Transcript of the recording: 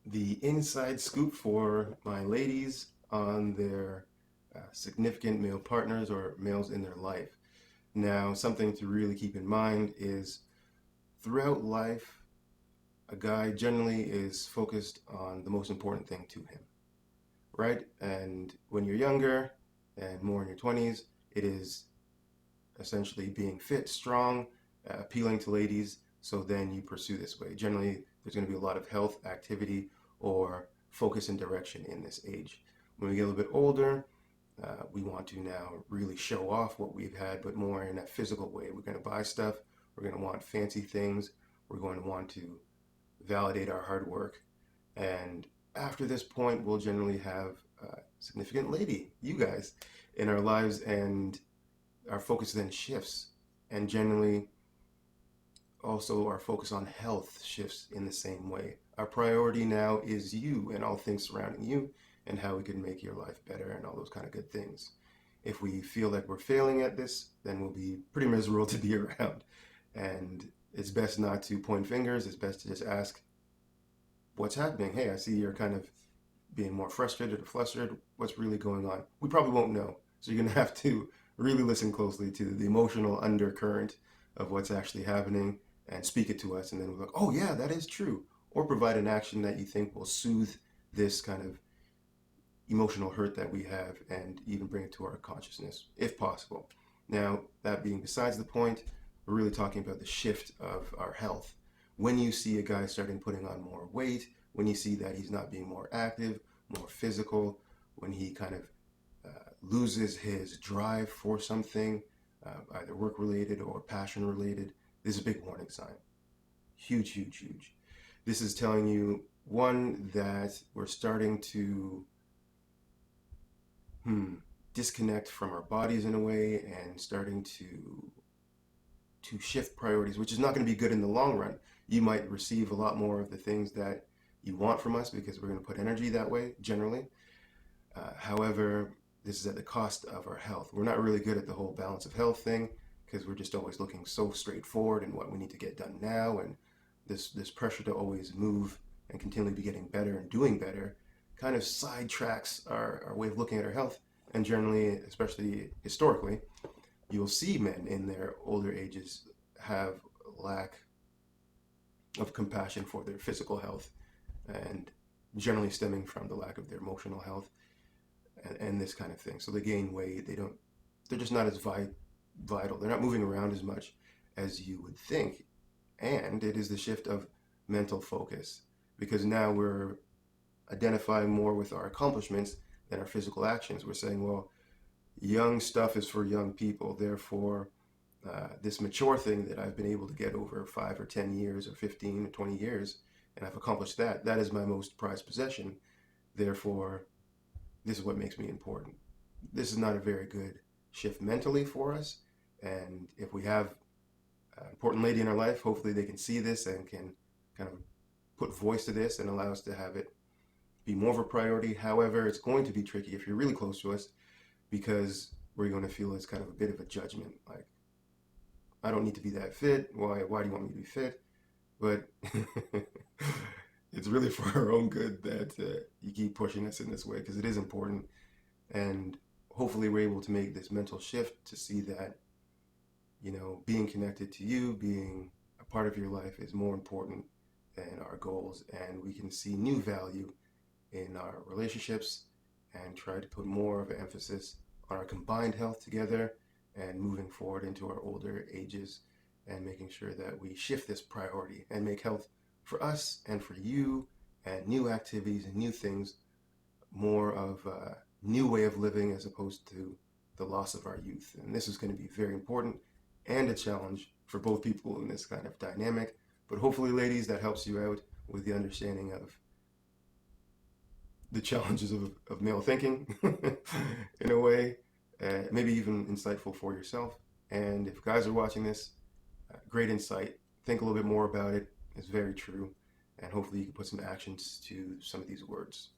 The inside scoop for my ladies on their significant male partners or males in their life. Now, something to really keep in mind is throughout life, a guy generally is focused on the most important thing to him, right? And when you're younger and more in your 20s, it is essentially being fit, strong, appealing to ladies. So then you pursue this way. Generally, there's going to be a lot of health, activity, or focus and direction in this age. When we get a little bit older, we want to now really show off what we've had, but more in a physical way. We're going to buy stuff. We're going to want fancy things. We're going to want to validate our hard work. And after this point, we'll generally have a significant lady, you guys, in our lives, and our focus then shifts. And generally, also our focus on health shifts in the same way. Our priority now is you and all things surrounding you and how we can make your life better and all those kind of good things. If we feel like we're failing at this, then we'll be pretty miserable to be around. And it's best not to point fingers. It's best to just ask, what's happening? Hey, I see you're kind of being more frustrated or flustered. What's really going on? We probably won't know. So you're going to have to really listen closely to the emotional undercurrent of what's actually happening and speak it to us. And then we're like, oh, yeah, that is true. Or provide an action that you think will soothe this kind of emotional hurt that we have and even bring it to our consciousness, if possible. Now, that being besides the point, we're really talking about the shift of our health. When you see a guy starting putting on more weight, when you see that he's not being more active, more physical, when he kind of loses his drive for something, either work related or passion related, this is a big warning sign. Huge, huge, huge. This is telling you, one, that we're starting to disconnect from our bodies in a way and starting to shift priorities, which is not going to be good in the long run. You might receive a lot more of the things that you want from us because we're going to put energy that way generally. However, this is at the cost of our health. We're not really good at the whole balance of health thing because we're just always looking so straightforward and what we need to get done now, and this pressure to always move and continually be getting better and doing better kind of sidetracks our way of looking at our health. And generally, especially historically, you'll see men in their older ages have lack of compassion for their physical health, and generally stemming from the lack of their emotional health and this kind of thing. So they gain weight. They're just not as vital. They're not moving around as much as you would think. And it is the shift of mental focus because now we're identifying more with our accomplishments than our physical actions. We're saying, well, young stuff is for young people. Therefore, this mature thing that I've been able to get over 5 or 10 years or 15 or 20 years, and I've accomplished that, that is my most prized possession. Therefore, this is what makes me important. This is not a very good shift mentally for us. And if we have an important lady in our life, hopefully they can see this and can kind of put voice to this and allow us to have it be more of a priority. However, it's going to be tricky if you're really close to us because we're going to feel it's kind of a bit of a judgment. Like, I don't need to be that fit. Why do you want me to be fit? But it's really for our own good that you keep pushing us in this way because it is important. And hopefully we're able to make this mental shift to see that, being connected to you, being a part of your life is more important than our goals. And we can see new value in our relationships and try to put more of an emphasis on our combined health together and moving forward into our older ages and making sure that we shift this priority and make health for us and for you and new activities and new things more of a new way of living as opposed to the loss of our youth. And this is going to be very important and a challenge for both people in this kind of dynamic. But hopefully, ladies, that helps you out with the understanding of the challenges of male thinking in a way, maybe even insightful for yourself. And if guys are watching this, great insight. Think a little bit more about it. It's very true. And hopefully you can put some actions to some of these words.